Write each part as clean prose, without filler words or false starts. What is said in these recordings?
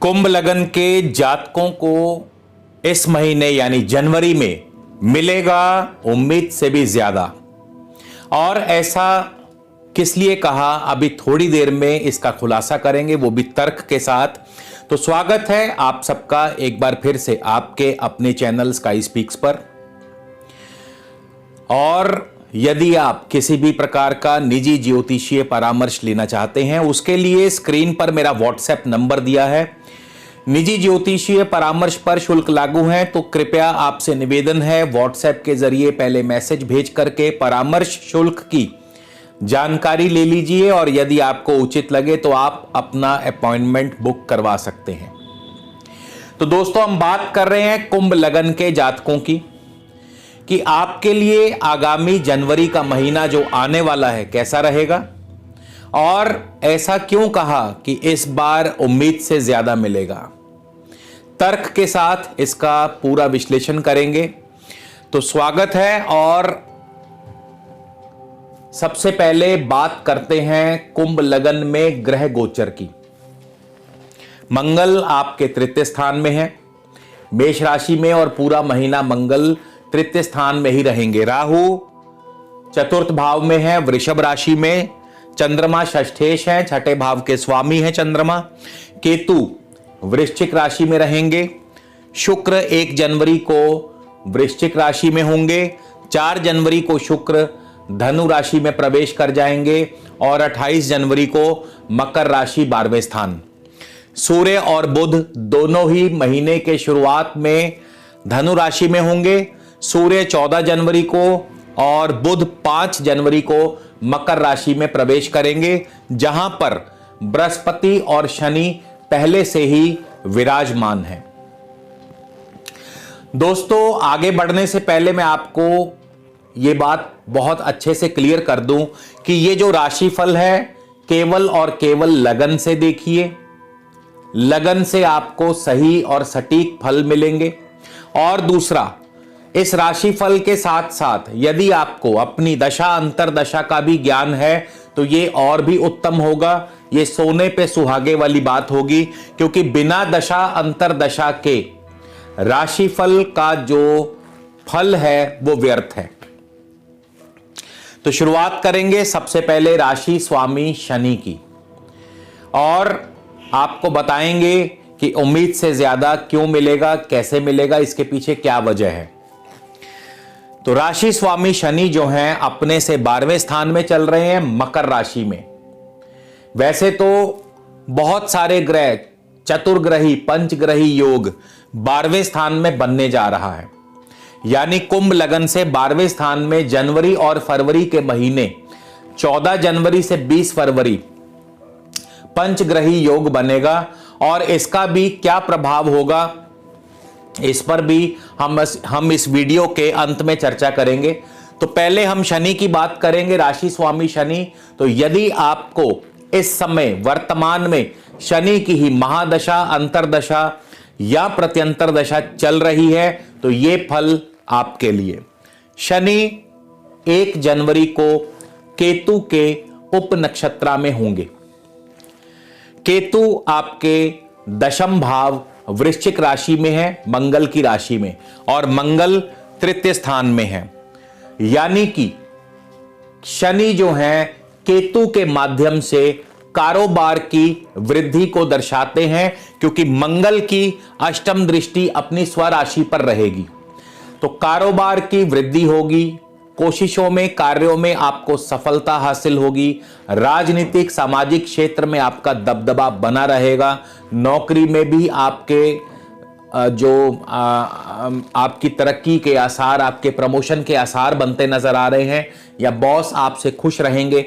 कुंभ लगन के जातकों को इस महीने यानी जनवरी में मिलेगा उम्मीद से भी ज्यादा। और ऐसा किस लिए कहा, अभी थोड़ी देर में इसका खुलासा करेंगे, वो भी तर्क के साथ। तो स्वागत है आप सबका एक बार फिर से आपके अपने चैनल स्काई स्पीक्स पर। और यदि आप किसी भी प्रकार का निजी ज्योतिषीय परामर्श लेना चाहते हैं, उसके लिए स्क्रीन पर मेरा व्हाट्सएप नंबर दिया है। निजी ज्योतिषीय परामर्श पर शुल्क लागू है, तो कृपया आपसे निवेदन है व्हाट्सएप के जरिए पहले मैसेज भेज करके परामर्श शुल्क की जानकारी ले लीजिए, और यदि आपको उचित लगे तो आप अपना अपॉइंटमेंट बुक करवा सकते हैं। तो दोस्तों, हम बात कर रहे हैं कुंभ लगन के जातकों की कि आपके लिए आगामी जनवरी का महीना जो आने वाला है कैसा रहेगा, और ऐसा क्यों कहा कि इस बार उम्मीद से ज्यादा मिलेगा। तर्क के साथ इसका पूरा विश्लेषण करेंगे। तो स्वागत है। और सबसे पहले बात करते हैं कुंभ लगन में ग्रह गोचर की। मंगल आपके तृतीय स्थान में है, मेष राशि में, और पूरा महीना मंगल तृतीय स्थान में ही रहेंगे। राहु चतुर्थ भाव में है, वृषभ राशि में। चंद्रमा षष्ठेश है, छठे भाव के स्वामी है चंद्रमा। केतु वृश्चिक राशि में रहेंगे। शुक्र 1 जनवरी को वृश्चिक राशि में होंगे। 4 जनवरी को शुक्र धनु राशि में प्रवेश कर जाएंगे, और 28 जनवरी को मकर राशि 12वें स्थान। सूर्य और बुध दोनों ही महीने के शुरुआत में धनु राशि में होंगे। सूर्य 14 जनवरी को और बुध 5 जनवरी को मकर राशि में प्रवेश करेंगे, जहां पर बृहस्पति और शनि पहले से ही विराजमान हैं। दोस्तों, आगे बढ़ने से पहले मैं आपको यह बात बहुत अच्छे से क्लियर कर दूं कि ये जो राशिफल है केवल और केवल लगन से देखिए। लगन से आपको सही और सटीक फल मिलेंगे। और दूसरा, इस राशिफल के साथ साथ यदि आपको अपनी दशा अंतरदशा का भी ज्ञान है तो ये और भी उत्तम होगा। ये सोने पे सुहागे वाली बात होगी, क्योंकि बिना दशा अंतरदशा के राशिफल का जो फल है वो व्यर्थ है। तो शुरुआत करेंगे सबसे पहले राशि स्वामी शनि की, और आपको बताएंगे कि उम्मीद से ज्यादा क्यों मिलेगा, कैसे मिलेगा, इसके पीछे क्या वजह है। तो राशि स्वामी शनि जो हैं अपने से 12वें स्थान में चल रहे हैं, मकर राशि में। वैसे तो बहुत सारे ग्रह, चतुर्ग्रही पंचग्रही योग 12वें स्थान में बनने जा रहा है, यानी कुंभ लगन से 12वें स्थान में जनवरी और फरवरी के महीने 14 जनवरी से 20 फरवरी पंचग्रही योग बनेगा। और इसका भी क्या प्रभाव होगा, इस पर भी हम इस वीडियो के अंत में चर्चा करेंगे। तो पहले हम शनि की बात करेंगे, राशि स्वामी शनि। तो यदि आपको इस समय वर्तमान में शनि की ही महादशा, अंतरदशा या प्रत्यंतर दशा चल रही है, तो यह फल आपके लिए। शनि 1 जनवरी को केतु के उप नक्षत्रा में होंगे। केतु आपके दशम भाव वृश्चिक राशि में है, मंगल की राशि में, और मंगल तृतीय स्थान में है। यानी कि शनि जो है केतु के माध्यम से कारोबार की वृद्धि को दर्शाते हैं, क्योंकि मंगल की अष्टम दृष्टि अपनी स्वराशि पर रहेगी। तो कारोबार की वृद्धि होगी, कोशिशों में, कार्यों में आपको सफलता हासिल होगी। राजनीतिक सामाजिक क्षेत्र में आपका दबदबा बना रहेगा। नौकरी में भी आपके आपकी तरक्की के आसार, आपके प्रमोशन के आसार बनते नजर आ रहे हैं, या बॉस आपसे खुश रहेंगे।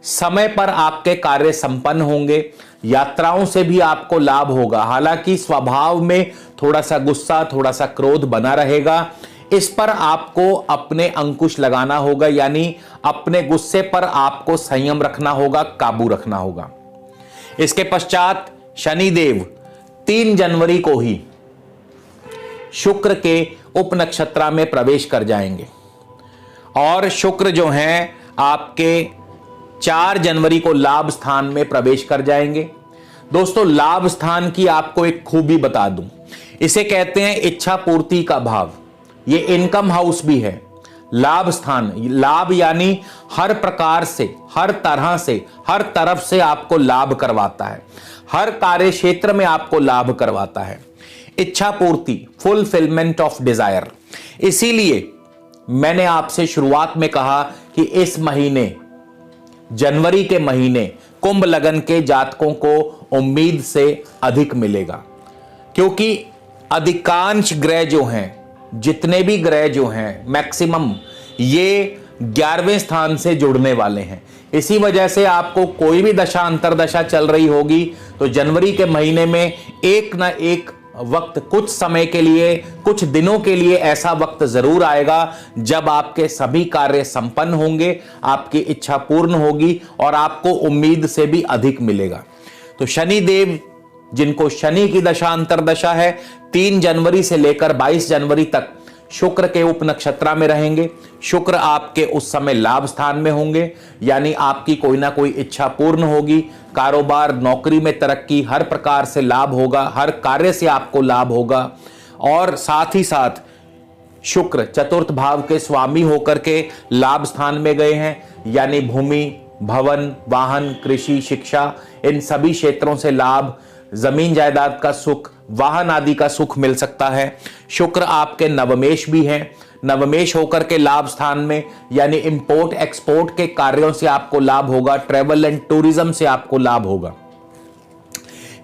समय पर आपके कार्य संपन्न होंगे। यात्राओं से भी आपको लाभ होगा। हालांकि स्वभाव में थोड़ा सा गुस्सा, थोड़ा सा क्रोध बना रहेगा। इस पर आपको अपने अंकुश लगाना होगा, यानी अपने गुस्से पर आपको संयम रखना होगा, काबू रखना होगा। इसके पश्चात शनिदेव 3 जनवरी को ही शुक्र के उप नक्षत्रा में प्रवेश कर जाएंगे, और शुक्र जो हैं आपके 4 जनवरी को लाभ स्थान में प्रवेश कर जाएंगे। दोस्तों लाभ स्थान की आपको एक खूबी बता दूं, इसे कहते हैं इच्छा पूर्ति का भाव। ये इनकम हाउस भी है। लाभ स्थान, लाभ यानी हर प्रकार से, हर तरह से, हर तरफ से आपको लाभ करवाता है, हर कार्य क्षेत्र में आपको लाभ करवाता है। इच्छा पूर्ति, फुलफिलमेंट ऑफ डिजायर। इसीलिए मैंने आपसे शुरुआत में कहा कि इस महीने, जनवरी के महीने, कुंभ लगन के जातकों को उम्मीद से अधिक मिलेगा, क्योंकि अधिकांश ग्रह जो हैं, जितने भी ग्रह जो हैं, मैक्सिमम ये 11वें स्थान से जुड़ने वाले हैं। इसी वजह से आपको कोई भी दशा अंतरदशा चल रही होगी तो जनवरी के महीने में एक ना एक वक्त, कुछ समय के लिए, कुछ दिनों के लिए ऐसा वक्त जरूर आएगा जब आपके सभी कार्य संपन्न होंगे, आपकी इच्छा पूर्ण होगी और आपको उम्मीद से भी अधिक मिलेगा। तो शनि देव, जिनको शनि की दशा अंतरदशा है, 3 जनवरी से लेकर 22 जनवरी तक शुक्र के उप नक्षत्रा में रहेंगे। शुक्र आपके उस समय लाभ स्थान में होंगे, यानी आपकी कोई ना कोई इच्छा पूर्ण होगी, कारोबार, नौकरी में तरक्की, हर प्रकार से लाभ होगा, हर कार्य से आपको लाभ होगा। और साथ ही साथ शुक्र चतुर्थ भाव के स्वामी होकर के लाभ स्थान में गए हैं, यानी भूमि, भवन, वाहन, कृषि, शिक्षा, इन सभी क्षेत्रों से लाभ, जमीन जायदाद का सुख, वाहन आदि का सुख मिल सकता है। शुक्र आपके नवमेश भी हैं, नवमेश होकर के लाभ स्थान में, यानी इंपोर्ट एक्सपोर्ट के कार्यों से आपको लाभ होगा, ट्रेवल एंड टूरिज्म से आपको लाभ होगा।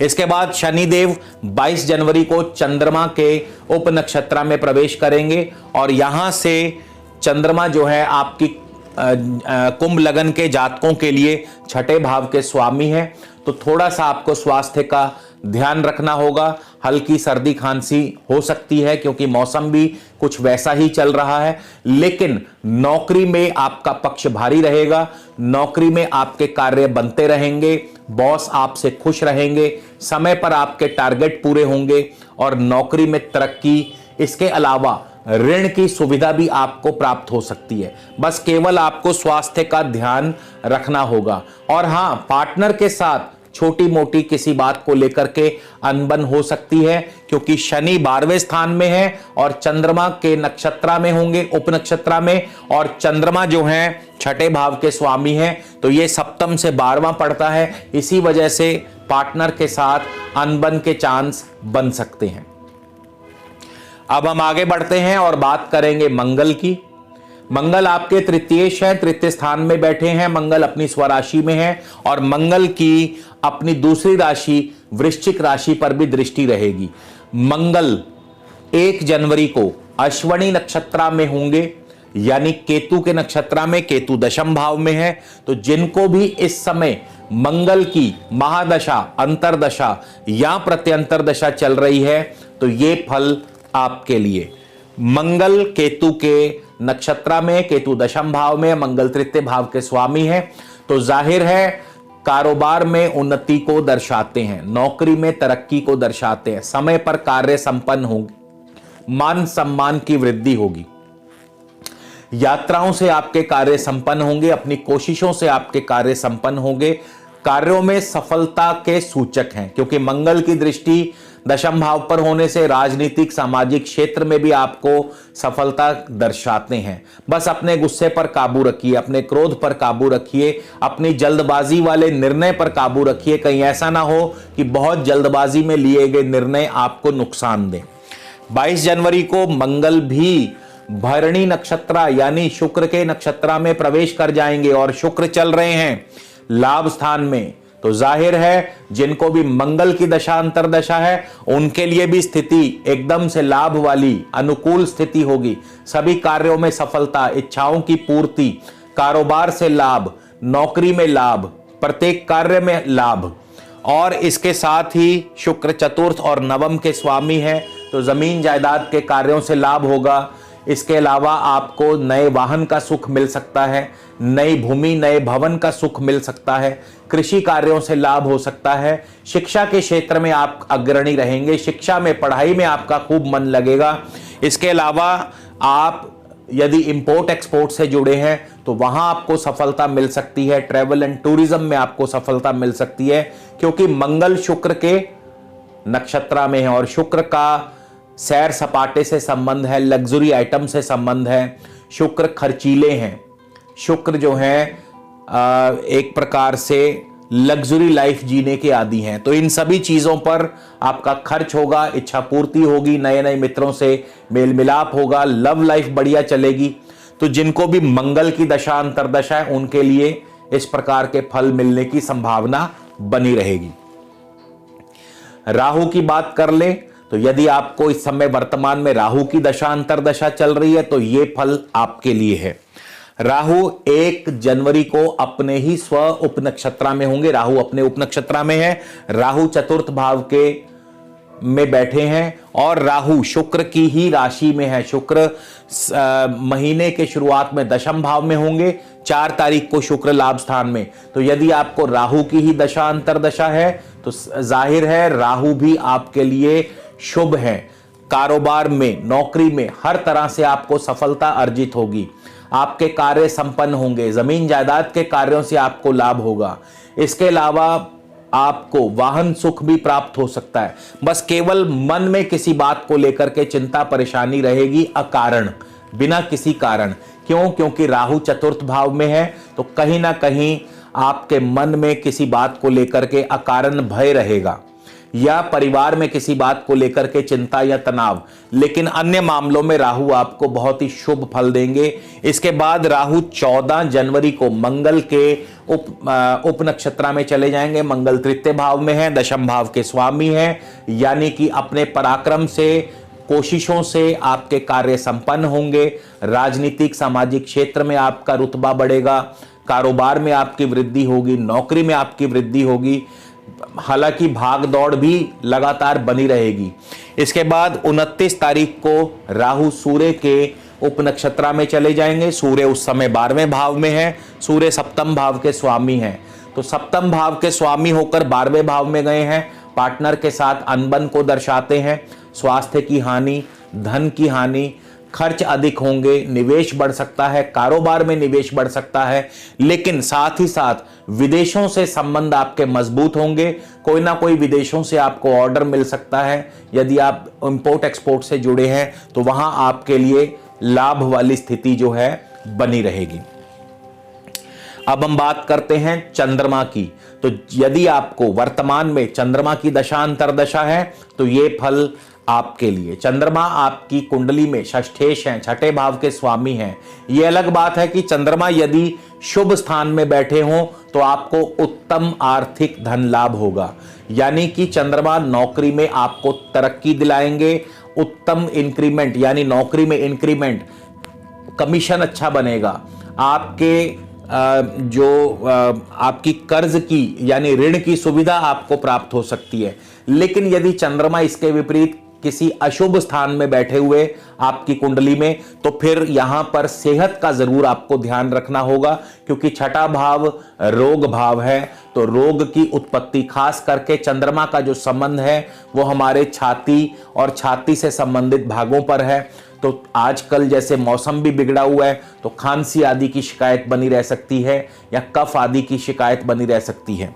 इसके बाद शनिदेव 22 जनवरी को चंद्रमा के उप नक्षत्रा में प्रवेश करेंगे और यहां से चंद्रमा जो है आपकी कुंभ लगन के जातकों के लिए छठे भाव के स्वामी है। तो थोड़ा सा आपको स्वास्थ्य का ध्यान रखना होगा, हल्की सर्दी खांसी हो सकती है क्योंकि मौसम भी कुछ वैसा ही चल रहा है, लेकिन नौकरी में आपका पक्ष भारी रहेगा, नौकरी में आपके कार्य बनते रहेंगे, बॉस आपसे खुश रहेंगे, समय पर आपके टारगेट पूरे होंगे और नौकरी में तरक्की। इसके अलावा ऋण की सुविधा भी आपको प्राप्त हो सकती है, बस केवल आपको स्वास्थ्य का ध्यान रखना होगा। और हां, पार्टनर के साथ छोटी मोटी किसी बात को लेकर के अनबन हो सकती है, क्योंकि शनि 12वें स्थान में है और चंद्रमा के नक्षत्रा में होंगे, उप नक्षत्रा में, और चंद्रमा जो है छठे भाव के स्वामी हैं, तो ये सप्तम से 12वां पड़ता है। इसी वजह से पार्टनर के साथ अनबन के चांस बन सकते हैं। अब हम आगे बढ़ते हैं और बात करेंगे मंगल की। मंगल आपके तृतीयेश है, तृतीय स्थान में बैठे हैं, मंगल अपनी स्वराशि में है और मंगल की अपनी दूसरी राशि वृश्चिक राशि पर भी दृष्टि रहेगी। मंगल 1 जनवरी को अश्वनी नक्षत्रा में होंगे, यानी केतु के नक्षत्रा में, केतु दशम भाव में है। तो जिनको भी इस समय मंगल की महादशा, अंतरदशा या प्रत्यंतर दशा चल रही है, तो ये फल आपके लिए। मंगल केतु के नक्षत्रा में, केतु दशम भाव में, मंगल तृतीय भाव के स्वामी है, तो जाहिर है कारोबार में उन्नति को दर्शाते हैं, नौकरी में तरक्की को दर्शाते हैं, समय पर कार्य संपन्न होंगे, मान सम्मान की वृद्धि होगी, यात्राओं से आपके कार्य संपन्न होंगे, अपनी कोशिशों से आपके कार्य संपन्न होंगे, कार्यों में सफलता के सूचक हैं, क्योंकि मंगल की दृष्टि दशम भाव पर होने से राजनीतिक सामाजिक क्षेत्र में भी आपको सफलता दर्शाते हैं। बस अपने गुस्से पर काबू रखिए, अपने क्रोध पर काबू रखिए, अपनी जल्दबाजी वाले निर्णय पर काबू रखिए, कहीं ऐसा ना हो कि बहुत जल्दबाजी में लिए गए निर्णय आपको नुकसान दें। 22 जनवरी को मंगल भी भरणी नक्षत्रा यानी शुक्र के नक्षत्रा में प्रवेश कर जाएंगे और शुक्र चल रहे हैं लाभ स्थान में, तो जाहिर है जिनको भी मंगल की दशा अंतरदशा है उनके लिए भी स्थिति एकदम से लाभ वाली अनुकूल स्थिति होगी। सभी कार्यों में सफलता, इच्छाओं की पूर्ति, कारोबार से लाभ, नौकरी में लाभ, प्रत्येक कार्य में लाभ। और इसके साथ ही शुक्र चतुर्थ और नवम के स्वामी है, तो जमीन जायदाद के कार्यों से लाभ होगा। इसके अलावा आपको नए वाहन का सुख मिल सकता है, नई भूमि, नए भवन का सुख मिल सकता है, कृषि कार्यों से लाभ हो सकता है, शिक्षा के क्षेत्र में आप अग्रणी रहेंगे, शिक्षा में, पढ़ाई में आपका खूब मन लगेगा। इसके अलावा आप यदि इंपोर्ट एक्सपोर्ट से जुड़े हैं तो वहां आपको सफलता मिल सकती है। ट्रैवल एंड टूरिज्म में आपको सफलता मिल सकती है, क्योंकि मंगल शुक्र के नक्षत्र में है और शुक्र का सैर सपाटे से संबंध है, लग्जरी आइटम से संबंध है। शुक्र खर्चीले हैं, शुक्र जो है एक प्रकार से लग्जरी लाइफ जीने के आदी हैं। तो इन सभी चीजों पर आपका खर्च होगा, इच्छा पूर्ति होगी, नए नए मित्रों से मेल मिलाप होगा, लव लाइफ बढ़िया चलेगी। तो जिनको भी मंगल की दशा अंतरदशा है उनके लिए इस प्रकार के फल मिलने की संभावना बनी रहेगी। राहु की बात कर ले तो यदि आपको इस समय वर्तमान में राहु की दशा अंतरदशा चल रही है तो यह फल आपके लिए है। राहु 1 जनवरी को अपने ही स्व उपनक्षत्र में होंगे। राहु अपने उपनक्षत्र में है, राहु चतुर्थ भाव के में बैठे हैं और राहु शुक्र की ही राशि में है। शुक्र महीने के शुरुआत में दशम भाव में होंगे, 4 तारीख को शुक्र लाभ स्थान में। तो यदि आपको राहु की ही दशा अंतरदशा है तो जाहिर है राहु भी आपके लिए शुभ है। कारोबार में, नौकरी में हर तरह से आपको सफलता अर्जित होगी, आपके कार्य संपन्न होंगे, जमीन जायदाद के कार्यों से आपको लाभ होगा। इसके अलावा आपको वाहन सुख भी प्राप्त हो सकता है। बस केवल मन में किसी बात को लेकर के चिंता परेशानी रहेगी अकारण, बिना किसी कारण। क्यों? क्योंकि राहु चतुर्थ भाव में है, तो कहीं ना कहीं आपके मन में किसी बात को लेकर के अकारण भय रहेगा या परिवार में किसी बात को लेकर के चिंता या तनाव। लेकिन अन्य मामलों में राहु आपको बहुत ही शुभ फल देंगे। इसके बाद राहु 14 जनवरी को मंगल के उप नक्षत्र में चले जाएंगे। मंगल तृतीय भाव में है, दशम भाव के स्वामी हैं, यानी कि अपने पराक्रम से, कोशिशों से आपके कार्य संपन्न होंगे। राजनीतिक सामाजिक क्षेत्र में आपका रुतबा बढ़ेगा, कारोबार में आपकी वृद्धि होगी, नौकरी में आपकी वृद्धि होगी। हालांकि भाग दौड़ भी लगातार बनी रहेगी। इसके बाद 29 तारीख को राहु सूर्य के उपनक्षत्र में चले जाएंगे। सूर्य उस समय 12वें भाव में है, सूर्य सप्तम भाव के स्वामी हैं। तो सप्तम भाव के स्वामी होकर 12वें भाव में गए हैं, पार्टनर के साथ अनबन को दर्शाते हैं। स्वास्थ्य की हानि, धन की हानि, खर्च अधिक होंगे, निवेश बढ़ सकता है, कारोबार में निवेश बढ़ सकता है। लेकिन साथ ही साथ विदेशों से संबंध आपके मजबूत होंगे। कोई ना कोई विदेशों से आपको ऑर्डर मिल सकता है। यदि आप इंपोर्ट एक्सपोर्ट से जुड़े हैं तो वहां आपके लिए लाभ वाली स्थिति जो है बनी रहेगी। अब हम बात करते हैं चंद्रमा की। तो यदि आपको वर्तमान में चंद्रमा की दशा अंतरदशा है तो ये फल आपके लिए। चंद्रमा आपकी कुंडली में षष्ठेश हैं, छठे भाव के स्वामी हैं। यह अलग बात है कि चंद्रमा यदि शुभ स्थान में बैठे हों तो आपको उत्तम आर्थिक धन लाभ होगा, यानी कि चंद्रमा नौकरी में आपको तरक्की दिलाएंगे, उत्तम इंक्रीमेंट यानी नौकरी में इंक्रीमेंट, कमीशन अच्छा बनेगा। आपके आपकी कर्ज की यानी ऋण की सुविधा आपको प्राप्त हो सकती है। लेकिन यदि चंद्रमा इसके विपरीत किसी अशुभ स्थान में बैठे हुए आपकी कुंडली में, तो फिर यहां पर सेहत का जरूर आपको ध्यान रखना होगा, क्योंकि छठा भाव रोग भाव है। तो रोग की उत्पत्ति, खास करके चंद्रमा का जो संबंध है वो हमारे छाती और छाती से संबंधित भागों पर है। तो आजकल जैसे मौसम भी बिगड़ा हुआ है तो खांसी आदि की शिकायत बनी रह सकती है या कफ आदि की शिकायत बनी रह सकती है।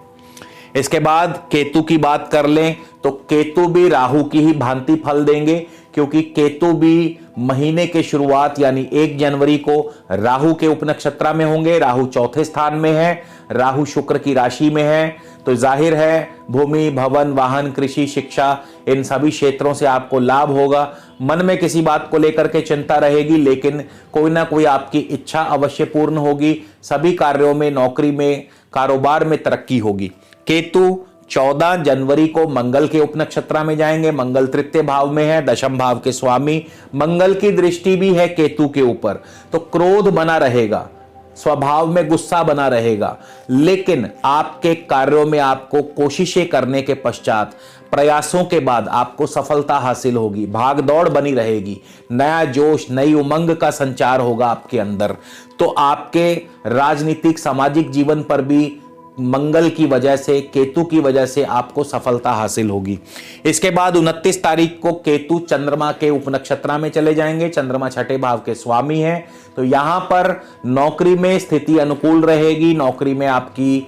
इसके बाद केतु की बात कर लें तो केतु भी राहु की ही भांति फल देंगे, क्योंकि केतु भी महीने के शुरुआत यानी 1 जनवरी को राहु के उपनक्षत्र में होंगे। राहु चौथे स्थान में है, राहु शुक्र की राशि में है। तो जाहिर है भूमि, भवन, वाहन, कृषि, शिक्षा इन सभी क्षेत्रों से आपको लाभ होगा। मन में किसी बात को लेकर के चिंता रहेगी, लेकिन कोई ना कोई आपकी इच्छा अवश्य पूर्ण होगी। सभी कार्यों में, नौकरी में, कारोबार में तरक्की होगी। केतु 14 जनवरी को मंगल के उपनक्षत्र में जाएंगे। मंगल तृतीय भाव में है, दशम भाव के स्वामी। मंगल की दृष्टि भी है केतु के ऊपर, तो क्रोध बना रहेगा, स्वभाव में गुस्सा बना रहेगा। लेकिन आपके कार्यों में आपको कोशिशें करने के पश्चात, प्रयासों के बाद आपको सफलता हासिल होगी। भाग दौड़ बनी रहेगी, नया जोश, नई उमंग का संचार होगा आपके अंदर। तो आपके राजनीतिक सामाजिक जीवन पर भी मंगल की वजह से, केतु की वजह से आपको सफलता हासिल होगी। इसके बाद 29 तारीख को केतु चंद्रमा के उपनक्षत्र में चले जाएंगे। चंद्रमा छठे भाव के स्वामी हैं, तो यहां पर नौकरी में स्थिति अनुकूल रहेगी। नौकरी में आपकी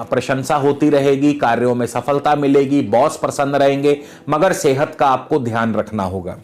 प्रशंसा होती रहेगी, कार्यों में सफलता मिलेगी, बॉस प्रसन्न रहेंगे, मगर सेहत का आपको ध्यान रखना होगा।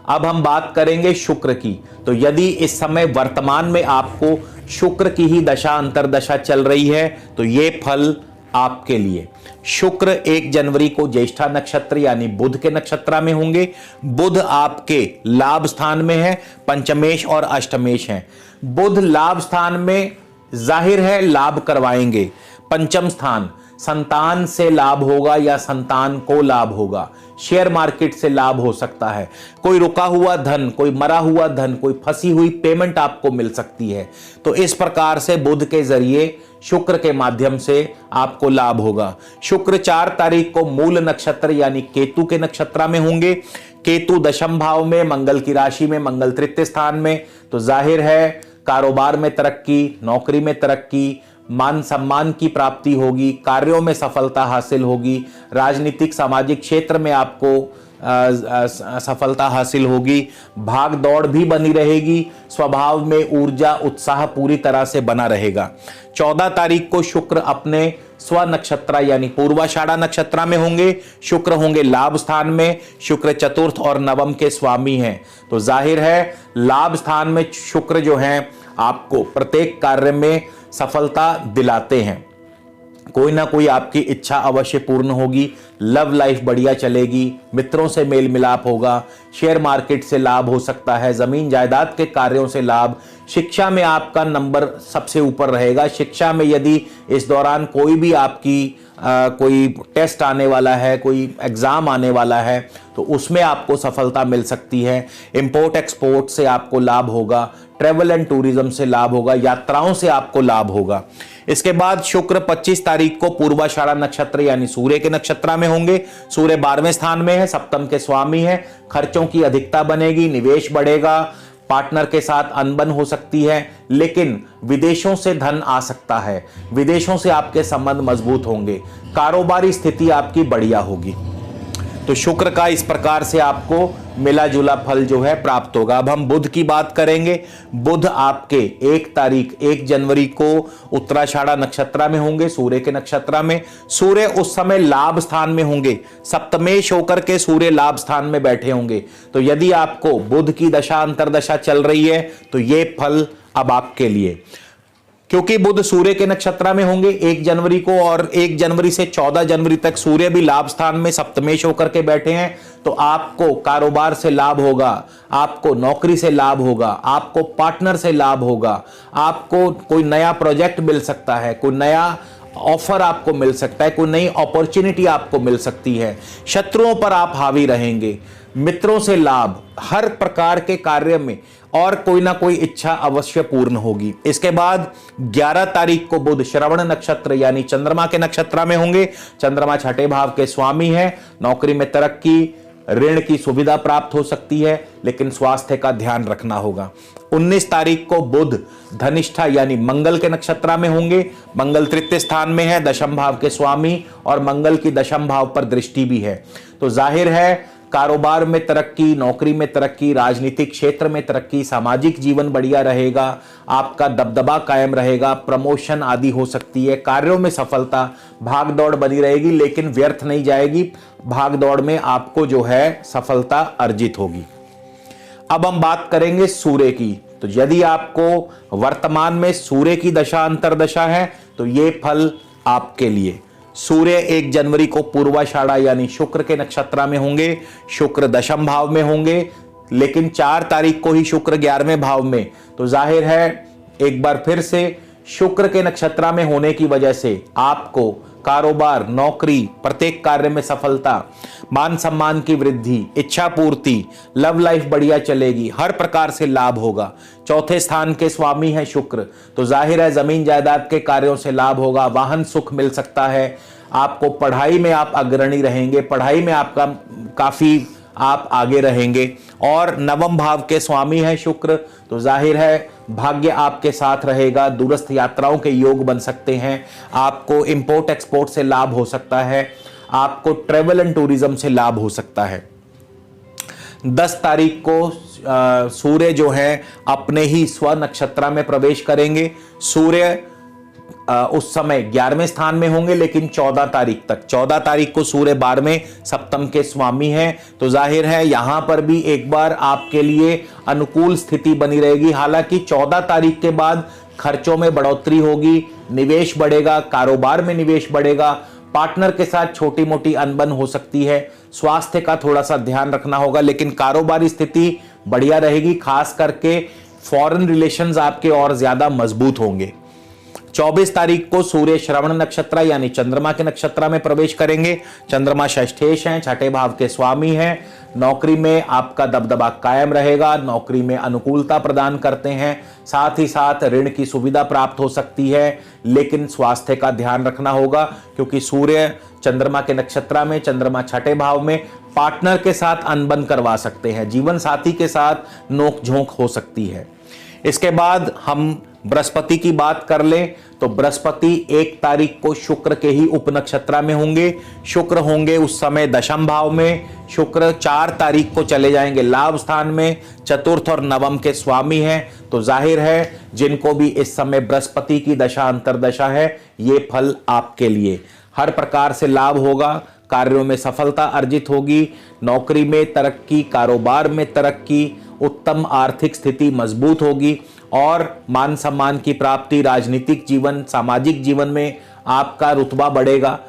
अब हम बात करेंगे शुक्र की। तो यदि इस समय वर्तमान में आपको शुक्र की ही दशा अंतरदशा चल रही है तो ये फल आपके लिए। शुक्र 1 जनवरी को ज्येष्ठा नक्षत्र यानी बुध के नक्षत्र में होंगे। बुध आपके लाभ स्थान में है, पंचमेश और अष्टमेश हैं। बुध लाभ स्थान में जाहिर है लाभ करवाएंगे। पंचम स्थान, संतान से लाभ होगा या संतान को लाभ होगा। शेयर मार्केट से लाभ हो सकता है, कोई रुका हुआ धन, कोई मरा हुआ धन, कोई फंसी हुई पेमेंट आपको मिल सकती है। तो इस प्रकार से बुध के जरिए शुक्र के माध्यम से आपको लाभ होगा। शुक्र 4 तारीख को मूल नक्षत्र यानी केतु के नक्षत्र में होंगे। केतु दशम भाव में, मंगल की राशि में, मंगल तृतीय स्थान में, तो जाहिर है कारोबार में तरक्की, नौकरी में तरक्की, मान सम्मान की प्राप्ति होगी, कार्यों में सफलता हासिल होगी, राजनीतिक सामाजिक क्षेत्र में आपको सफलता हासिल होगी, भाग दौड़ भी बनी रहेगी, स्वभाव में ऊर्जा उत्साह पूरी तरह से बना रहेगा। 14 तारीख को शुक्र अपने स्व नक्षत्र यानी पूर्वाषाढ़ा नक्षत्र में होंगे। शुक्र होंगे लाभ स्थान में। शुक्र चतुर्थ और नवम के स्वामी हैं, तो जाहिर है लाभ स्थान में शुक्र जो हैं आपको प्रत्येक कार्य में सफलता दिलाते हैं। कोई ना कोई आपकी इच्छा अवश्य पूर्ण होगी, लव लाइफ बढ़िया चलेगी, मित्रों से मेल मिलाप होगा, शेयर मार्केट से लाभ हो सकता है, जमीन जायदाद के कार्यों से लाभ, शिक्षा में आपका नंबर सबसे ऊपर रहेगा। शिक्षा में यदि इस दौरान कोई भी आपकी कोई टेस्ट आने वाला है, कोई एग्जाम आने वाला है, तो उसमें आपको सफलता मिल सकती है। इंपोर्ट एक्सपोर्ट से आपको लाभ होगा, ट्रैवल एंड टूरिज्म से लाभ होगा, यात्राओं से आपको लाभ होगा। इसके बाद शुक्र 25 तारीख को पूर्वाषाढ़ा नक्षत्र यानी सूर्य के नक्षत्र में होंगे। सूर्य 12वें स्थान में है, सप्तम के स्वामी है। खर्चों की अधिकता बनेगी, निवेश बढ़ेगा, पार्टनर के साथ अनबन हो सकती है, लेकिन विदेशों से धन आ सकता है, विदेशों से आपके संबंध मजबूत होंगे, कारोबारी स्थिति आपकी बढ़िया होगी। तो शुक्र का इस प्रकार से आपको मिला जुला फल जो है प्राप्त होगा। अब हम बुध की बात करेंगे। बुध आपके 1 जनवरी को उत्तराषाढ़ा नक्षत्र में होंगे, सूर्य के नक्षत्र में। सूर्य उस समय लाभ स्थान में होंगे, सप्तमेश होकर के सूर्य लाभ स्थान में बैठे होंगे। तो यदि आपको बुध की दशा अंतरदशा चल रही है तो ये फल अब आपके लिए, क्योंकि बुध सूर्य के नक्षत्र में होंगे 1 जनवरी को, और 1 जनवरी से 14 जनवरी तक सूर्य भी लाभ स्थान में सप्तमेश होकर के बैठे हैं। तो आपको कारोबार से लाभ होगा, आपको नौकरी से लाभ होगा, आपको पार्टनर से लाभ होगा, आपको कोई नया प्रोजेक्ट मिल सकता है, कोई नया ऑफर आपको मिल सकता है, कोई नई अपॉर्चुनिटी आपको मिल सकती है। शत्रुओं पर आप हावी रहेंगे, मित्रों से लाभ, हर प्रकार के कार्य में और कोई ना कोई इच्छा अवश्य पूर्ण होगी। इसके बाद 11 तारीख को बुध श्रवण नक्षत्र यानी चंद्रमा के नक्षत्र में होंगे। चंद्रमा छठे भाव के स्वामी हैं। नौकरी में तरक्की, ऋण की सुविधा प्राप्त हो सकती है, लेकिन स्वास्थ्य का ध्यान रखना होगा। 19 तारीख को बुध धनिष्ठा यानी मंगल के नक्षत्र में होंगे। मंगल तृतीय स्थान में है, दशम भाव के स्वामी, और मंगल की दशम भाव पर दृष्टि भी है। तो जाहिर है कारोबार में तरक्की, नौकरी में तरक्की, राजनीतिक क्षेत्र में तरक्की, सामाजिक जीवन बढ़िया रहेगा, आपका दबदबा कायम रहेगा, प्रमोशन आदि हो सकती है, कार्यों में सफलता, भाग दौड़ बनी रहेगी, लेकिन व्यर्थ नहीं जाएगी। भाग दौड़ में आपको जो है सफलता अर्जित होगी। अब हम बात करेंगे सूर्य की। तो यदि आपको वर्तमान में सूर्य की दशा अंतरदशा है तो ये फल आपके लिए। सूर्य 1 जनवरी को पूर्वाषाढ़ा यानी शुक्र के नक्षत्र में होंगे। शुक्र दशम भाव में होंगे, लेकिन 4 तारीख को ही शुक्र 11वें भाव में। तो जाहिर है एक बार फिर से शुक्र के नक्षत्र में होने की वजह से आपको कारोबार, नौकरी, प्रत्येक कार्य में सफलता, मान सम्मान की वृद्धि, इच्छा पूर्ति, लव लाइफ बढ़िया चलेगी, हर प्रकार से लाभ होगा। चौथे स्थान के स्वामी है शुक्र, तो जाहिर है जमीन जायदाद के कार्यों से लाभ होगा, वाहन सुख मिल सकता है। आपको पढ़ाई में आप अग्रणी रहेंगे, पढ़ाई में आपका काफी आप आगे रहेंगे। और नवम भाव के स्वामी है शुक्र, तो जाहिर है भाग्य आपके साथ रहेगा, दूरस्थ यात्राओं के योग बन सकते हैं, आपको इंपोर्ट एक्सपोर्ट से लाभ हो सकता है, आपको ट्रेवल एंड टूरिज्म से लाभ हो सकता है। 10 तारीख को सूर्य जो है अपने ही स्व नक्षत्र में प्रवेश करेंगे। सूर्य उस समय 11वें स्थान में होंगे, लेकिन 14 तारीख को सूर्य 12वें सप्तम के स्वामी हैं, तो जाहिर है यहां पर भी एक बार आपके लिए अनुकूल स्थिति बनी रहेगी। हालांकि 14 तारीख के बाद खर्चों में बढ़ोतरी होगी, निवेश बढ़ेगा, कारोबार में निवेश बढ़ेगा, पार्टनर के साथ छोटी मोटी अनबन हो सकती है, स्वास्थ्य का थोड़ा सा ध्यान रखना होगा, लेकिन कारोबारी स्थिति बढ़िया रहेगी। खास करके फॉरेन रिलेशंस आपके और ज्यादा मजबूत होंगे। 24 तारीख को सूर्य श्रवण नक्षत्र यानी चंद्रमा के नक्षत्र में प्रवेश करेंगे। चंद्रमा षष्ठेश हैं, छठे भाव के स्वामी हैं। नौकरी में आपका दबदबा कायम रहेगा, नौकरी में अनुकूलता प्रदान करते हैं, साथ ही साथ ऋण की सुविधा प्राप्त हो सकती है, लेकिन स्वास्थ्य का ध्यान रखना होगा, क्योंकि सूर्य चंद्रमा के नक्षत्र में, चंद्रमा छठे भाव में, पार्टनर के साथ अनबन करवा सकते हैं, जीवन साथी के साथ नोक-झोंक हो सकती है। इसके बाद हम बृहस्पति की बात कर लें तो बृहस्पति 1 तारीख को शुक्र के ही उपनक्षत्र में होंगे। शुक्र होंगे उस समय दशम भाव में। शुक्र 4 तारीख को चले जाएंगे लाभ स्थान में, चतुर्थ और नवम के स्वामी हैं, तो जाहिर है जिनको भी इस समय बृहस्पति की दशा अंतरदशा है, ये फल आपके लिए हर प्रकार से लाभ होगा। कार्यों में सफलता अर्जित होगी, नौकरी में तरक्की, कारोबार में तरक्की, उत्तम आर्थिक स्थिति मजबूत होगी और मान सम्मान की प्राप्ति, राजनीतिक जीवन, सामाजिक जीवन में आपका रुतबा बढ़ेगा।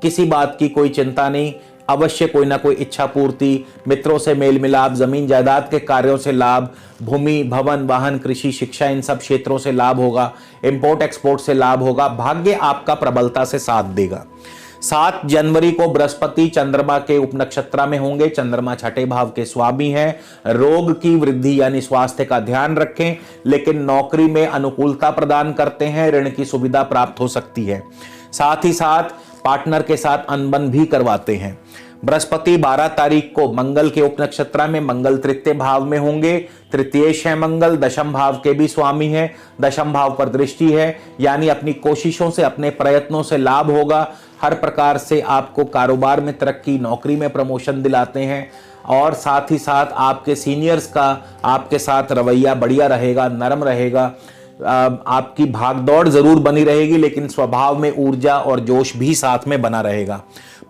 किसी बात की कोई चिंता नहीं, अवश्य कोई ना कोई इच्छा पूर्ति, मित्रों से मेल मिलाप, जमीन जायदाद के कार्यों से लाभ, भूमि, भवन, वाहन, कृषि, शिक्षा, इन सब क्षेत्रों से लाभ होगा, इंपोर्ट एक्सपोर्ट से लाभ होगा। भाग्य आपका प्रबलता से साथ देगा। 7 जनवरी को बृहस्पति चंद्रमा के उपनक्षत्र में होंगे। चंद्रमा छठे भाव के स्वामी हैं। रोग की वृद्धि यानी स्वास्थ्य का ध्यान रखें, लेकिन नौकरी में अनुकूलता प्रदान करते हैं, ऋण की सुविधा प्राप्त हो सकती है। साथ ही साथ पार्टनर के साथ अनबन भी करवाते हैं। बृहस्पति 12 तारीख को मंगल के उपनक्षत्र में, मंगल तृतीय भाव में होंगे। तृतीयेश है मंगल, दशम भाव के भी स्वामी है, दशम भाव पर दृष्टि है, यानी अपनी कोशिशों से, अपने प्रयत्नों से लाभ होगा। हर प्रकार से आपको कारोबार में तरक्की, नौकरी में प्रमोशन दिलाते हैं, और साथ ही साथ आपके सीनियर्स का आपके साथ रवैया बढ़िया रहेगा, नरम रहेगा। आपकी भागदौड़ जरूर बनी रहेगी, लेकिन स्वभाव में ऊर्जा और जोश भी साथ में बना रहेगा।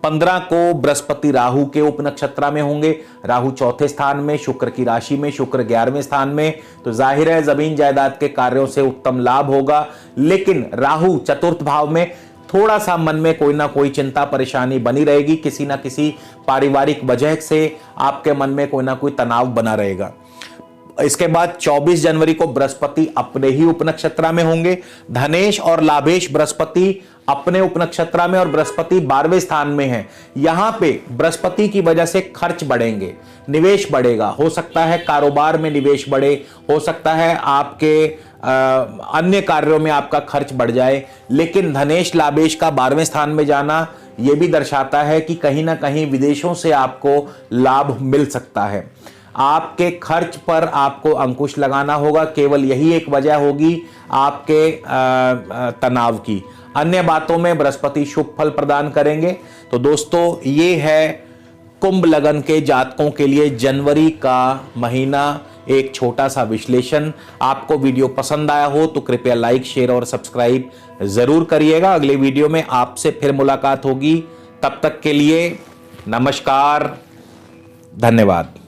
15 को बृहस्पति राहु के उपनक्षत्र में होंगे। राहु चौथे स्थान में, शुक्र की राशि में, शुक्र 11वें स्थान में, तो जाहिर है जमीन जायदाद के कार्यों से उत्तम लाभ होगा। लेकिन राहु चतुर्थ भाव में, थोड़ा सा मन में कोई ना कोई चिंता परेशानी बनी रहेगी, किसी ना किसी पारिवारिक वजह से आपके मन में कोई ना कोई तनाव बना रहेगा। इसके बाद 24 जनवरी को बृहस्पति अपने ही उपनक्षत्र में होंगे। धनेश और लाभेश बृहस्पति अपने उपनक्षत्र में, और बृहस्पति 12वें स्थान में है। यहां पे बृहस्पति की वजह से खर्च बढ़ेंगे, निवेश बढ़ेगा, हो सकता है कारोबार में निवेश बढ़े, हो सकता है आपके अन्य कार्यों में आपका खर्च बढ़ जाए। लेकिन धनेश लाभेश का 12वें स्थान में जाना यह भी दर्शाता है कि कहीं ना कहीं विदेशों से आपको लाभ मिल सकता है। आपके खर्च पर आपको अंकुश लगाना होगा, केवल यही एक वजह होगी आपके तनाव की। अन्य बातों में बृहस्पति शुभ फल प्रदान करेंगे। तो दोस्तों, ये है कुंभ लगन के जातकों के लिए जनवरी का महीना एक छोटा सा विश्लेषण। आपको वीडियो पसंद आया हो तो कृपया लाइक, शेयर और सब्सक्राइब जरूर करिएगा। अगले वीडियो में आपसे फिर मुलाकात होगी। तब तक के लिए नमस्कार, धन्यवाद।